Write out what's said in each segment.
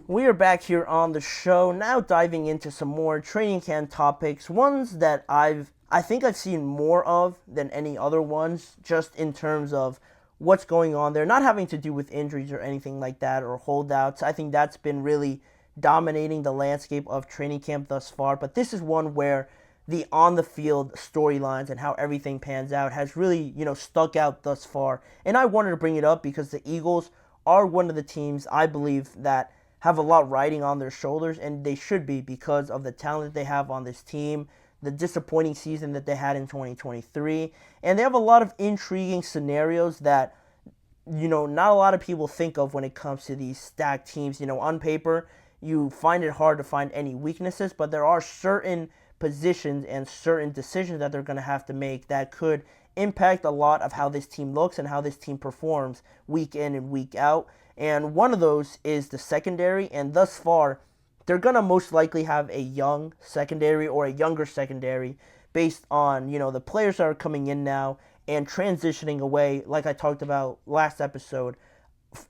We are back here on the show, now diving into some more training camp topics, ones that I think I've seen more of than any other ones, just in terms of what's going on there, not having to do with injuries or anything like that or holdouts. I think that's been really dominating the landscape of training camp thus far, but this is one where the on the field storylines and how everything pans out has really, stuck out thus far. And I wanted to bring it up because the Eagles are one of the teams I believe that have a lot riding on their shoulders, and they should be because of the talent they have on this team, the disappointing season that they had in 2023, and they have a lot of intriguing scenarios that not a lot of people think of when it comes to these stacked teams. On paper, you find it hard to find any weaknesses, but there are certain positions and certain decisions that they're going to have to make that could impact a lot of how this team looks and how this team performs week in and week out. And one of those is the secondary, and thus far, they're going to most likely have a young secondary or a younger secondary based on, the players that are coming in now and transitioning away, like I talked about last episode,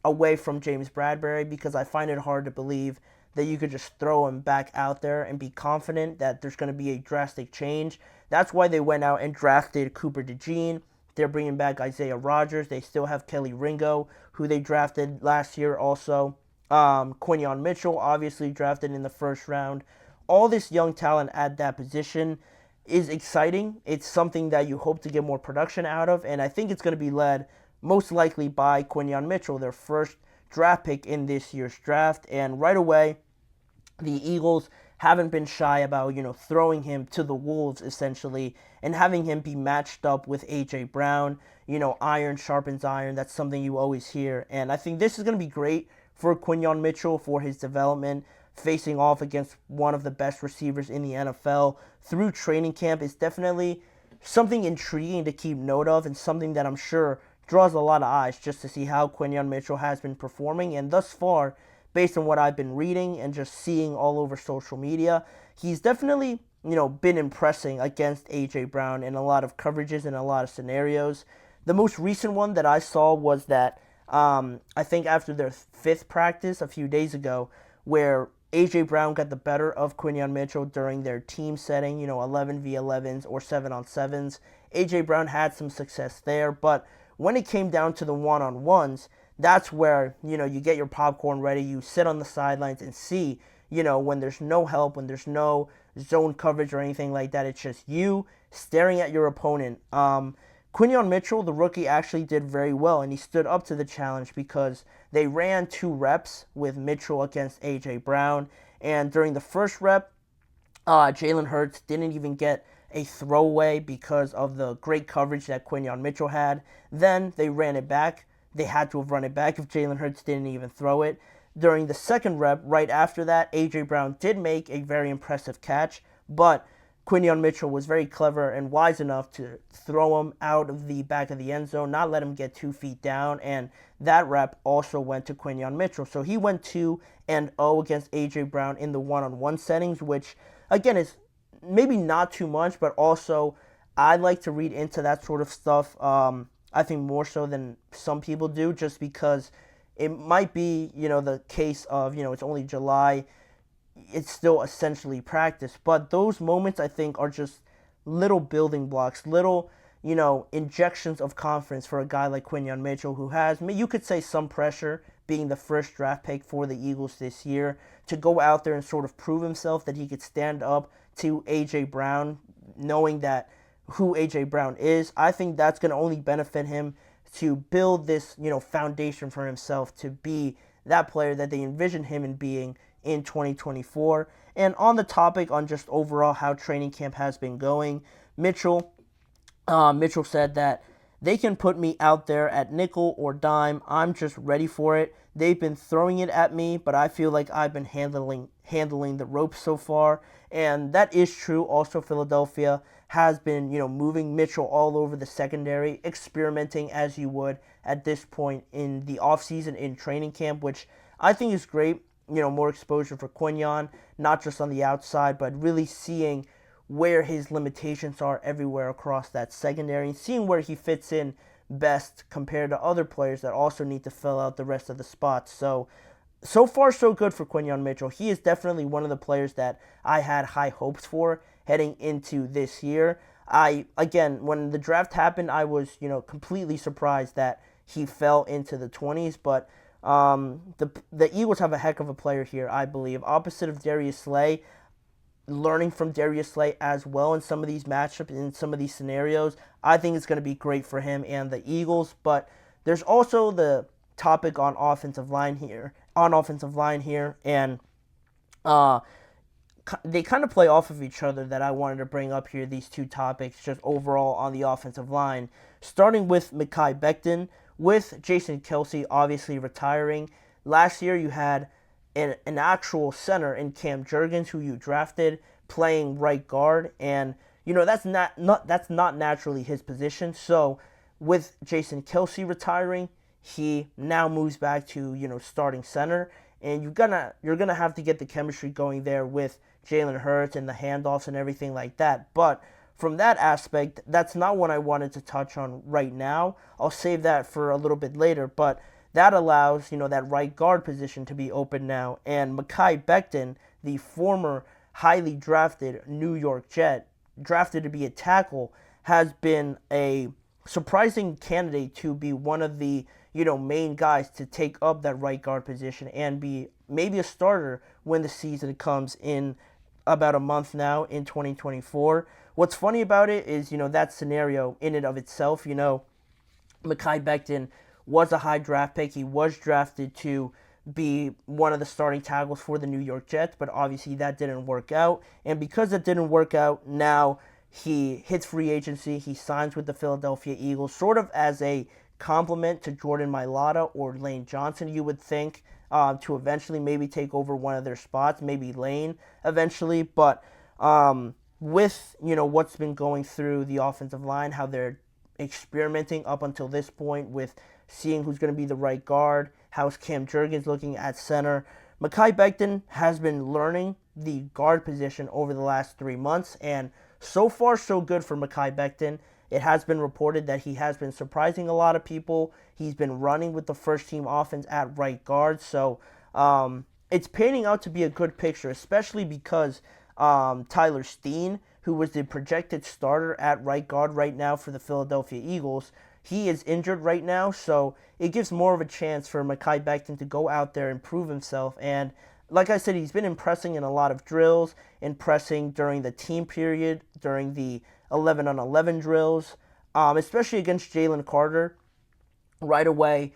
away from James Bradbury, because I find it hard to believe that you could just throw him back out there and be confident that there's going to be a drastic change. That's why they went out and drafted Cooper DeJean. They're bringing back Isaiah Rodgers. They still have Kelly Ringo, who they drafted last year also. Quinyon Mitchell, obviously drafted in the first round. All this young talent at that position is exciting. It's something that you hope to get more production out of, and I think it's going to be led most likely by Quinyon Mitchell, their first draft pick in this year's draft. And right away, the Eagles haven't been shy about, throwing him to the wolves, essentially, and having him be matched up with A.J. Brown. Iron sharpens iron. That's something you always hear. And I think this is going to be great for Quinyon Mitchell for his development, facing off against one of the best receivers in the NFL through training camp is definitely something intriguing to keep note of, and something that I'm sure draws a lot of eyes just to see how Quinyon Mitchell has been performing. And thus far, based on what I've been reading and just seeing all over social media, he's definitely, been impressing against A.J. Brown in a lot of coverages and a lot of scenarios. The most recent one that I saw was that I think after their fifth practice a few days ago, where A.J. Brown got the better of Quinyon Mitchell during their team setting, 11v11s or 7-on-7s. A.J. Brown had some success there, but when it came down to the one-on-ones, that's where, you get your popcorn ready, you sit on the sidelines and see, when there's no help, when there's no zone coverage or anything like that, it's just you staring at your opponent. Quinyon Mitchell, the rookie, actually did very well, and he stood up to the challenge because they ran 2 reps with Mitchell against A.J. Brown, and during the first rep, Jalen Hurts didn't even get a throwaway because of the great coverage that Quinyon Mitchell had. Then they ran it back. They had to have run it back if Jalen Hurts didn't even throw it. During the second rep, right after that, A.J. Brown did make a very impressive catch, but Quinyon Mitchell was very clever and wise enough to throw him out of the back of the end zone, not let him get 2 feet down, and that rep also went to Quinyon Mitchell. So he went 2-0 against A.J. Brown in the one-on-one settings, which, again, is maybe not too much, but also I like to read into that sort of stuff, I think more so than some people do, just because it might be, the case of, it's only July, it's still essentially practice. But those moments, I think, are just little building blocks, little, injections of confidence for a guy like Quinyon Mitchell, who has, you could say, some pressure being the first draft pick for the Eagles this year, to go out there and sort of prove himself that he could stand up to A.J. Brown, knowing that who A.J. Brown is. I think that's going to only benefit him to build this, foundation for himself to be that player that they envision him in being in 2024. And on the topic on just overall how training camp has been going, Mitchell said that they can put me out there at nickel or dime. I'm just ready for it. They've been throwing it at me, but I feel like I've been handling the ropes so far. And that is true. Also, Philadelphia has been, moving Mitchell all over the secondary, experimenting as you would at this point in the offseason in training camp, which I think is great. More exposure for Quinyon, not just on the outside, but really seeing where his limitations are everywhere across that secondary and seeing where he fits in best compared to other players that also need to fill out the rest of the spots. So so far, so good for Quinyon Mitchell. He is definitely one of the players that I had high hopes for heading into this year. Again, when the draft happened, I was, completely surprised that he fell into the 20s. But the Eagles have a heck of a player here, I believe. Opposite of Darius Slay, learning from Darius Slay as well in some of these matchups, in some of these scenarios, I think it's going to be great for him and the Eagles. But there's also the topic on offensive line here, and uh, they kind of play off of each other that I wanted to bring up here, these two topics, just overall on the offensive line. Starting with Mekhi Becton, with Jason Kelce obviously retiring. Last year you had an actual center in Cam Jurgens, who you drafted, playing right guard, and that's not naturally his position. So with Jason Kelce retiring, he now moves back to starting center, and you're gonna have to get the chemistry going there with Jalen Hurts and the handoffs and everything like that. But from that aspect, that's not what I wanted to touch on right now. I'll save that for a little bit later. But that allows that right guard position to be open now, and Mekhi Becton, the former highly drafted New York Jet, drafted to be a tackle, has been a surprising candidate to be one of the main guys to take up that right guard position and be maybe a starter when the season comes in about a month now in 2024. What's funny about it is that scenario in and of itself. Mekhi Becton was a high draft pick. He was drafted to be one of the starting tackles for the New York Jets, but obviously that didn't work out. And because it didn't work out, now he hits free agency. He signs with the Philadelphia Eagles, sort of as a complement to Jordan Mailata or Lane Johnson, you would think, to eventually maybe take over one of their spots, maybe Lane eventually. But with what's been going through the offensive line, how they're experimenting up until this point with seeing who's going to be the right guard, how's Cam Jurgens looking at center. Mekhi Becton has been learning the guard position over the last 3 months, and so far so good for Mekhi Becton. It has been reported that he has been surprising a lot of people. He's been running with the first team offense at right guard, so it's painting out to be a good picture, especially because Tyler Steen, who was the projected starter at right guard right now for the Philadelphia Eagles, he is injured right now, so it gives more of a chance for Mekhi Becton to go out there and prove himself. And like I said, he's been impressing in a lot of drills, impressing during the team period, during the 11-on-11 drills, especially against Jalen Carter. Right away,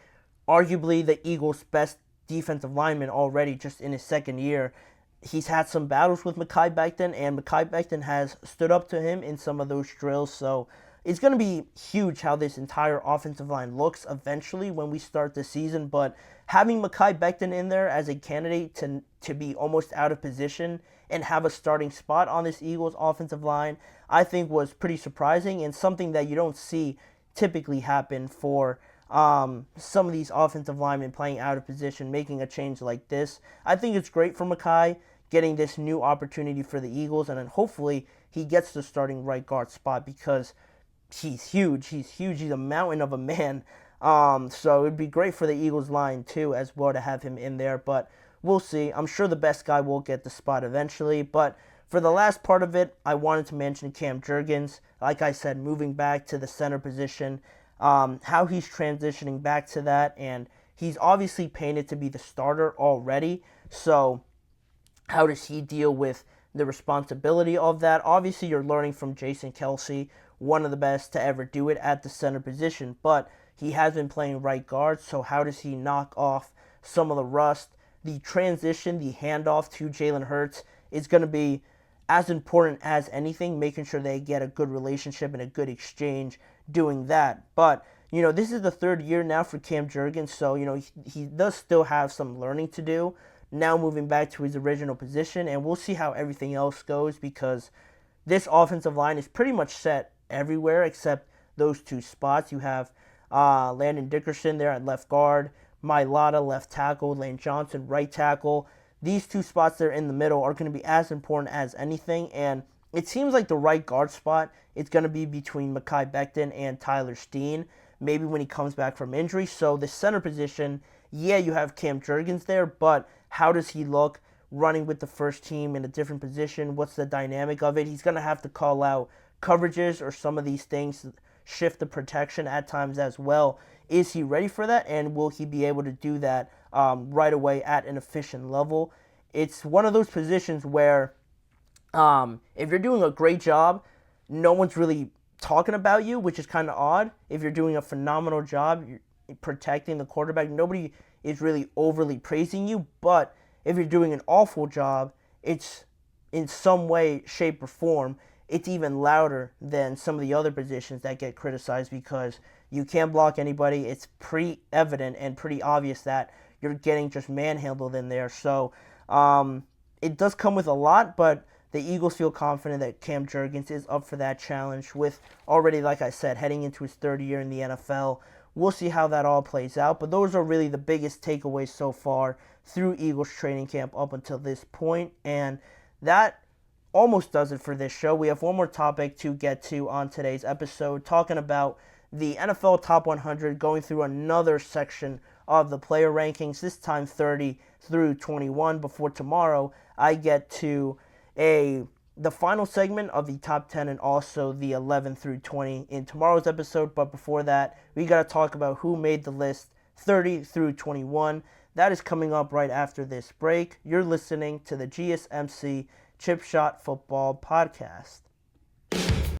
arguably the Eagles' best defensive lineman already just in his second year. He's had some battles with Mekhi Becton, and Mekhi Becton has stood up to him in some of those drills. So it's going to be huge how this entire offensive line looks eventually when we start the season. But having Mekhi Becton in there as a candidate to be almost out of position and have a starting spot on this Eagles offensive line, I think was pretty surprising and something that you don't see typically happen for some of these offensive linemen playing out of position, making a change like this. I think it's great for Mekhi getting this new opportunity for the Eagles, and then hopefully he gets the starting right guard spot because he's huge. He's a mountain of a man. So it'd be great for the Eagles line too as well to have him in there, but we'll see. I'm sure the best guy will get the spot eventually, but for the last part of it, I wanted to mention Cam Jurgens. Like I said, moving back to the center position, how he's transitioning back to that, and he's obviously painted to be the starter already. So how does he deal with the responsibility of that? Obviously, you're learning from Jason Kelce, one of the best to ever do it at the center position, but he has been playing right guard, so how does he knock off some of the rust? The transition, the handoff to Jalen Hurts is going to be as important as anything, making sure they get a good relationship and a good exchange doing that. But, this is the third year now for Cam Jurgens, so, he does still have some learning to do, now moving back to his original position, and we'll see how everything else goes because this offensive line is pretty much set everywhere except those two spots. You have Landon Dickerson there at left guard, Mailata left tackle, Lane Johnson right tackle. These two spots there in the middle are going to be as important as anything, and it seems like the right guard spot is going to be between Mekhi Becton and Tyler Steen, maybe when he comes back from injury. So the center position Yeah, you have Cam Jurgens there, but how does he look running with the first team in a different position? What's the dynamic of it? He's going to have to call out coverages or some of these things, shift the protection at times as well. Is he ready for that, and will he be able to do that right away at an efficient level? It's one of those positions where if you're doing a great job, no one's really talking about you, which is kind of odd. If you're doing a phenomenal job, you're protecting the quarterback, nobody is really overly praising you. But if you're doing an awful job, it's in some way, shape, or form, it's even louder than some of the other positions that get criticized because you can't block anybody. It's pretty evident and pretty obvious that you're getting just manhandled in there. So it does come with a lot, but the Eagles feel confident that Cam Jurgens is up for that challenge with already, like I said, heading into his third year in the NFL. We'll see how that all plays out, but those are really the biggest takeaways so far through Eagles training camp up until this point, and that almost does it for this show. We have one more topic to get to on today's episode, talking about the NFL Top 100, going through another section of the player rankings, this time 30 through 21, before tomorrow I get to the final segment of the top 10 and also the 11 through 20 in tomorrow's episode. But before that, we got to talk about who made the list 30 through 21. That is coming up right after this break. You're listening to the GSMC Chip Shot Football Podcast.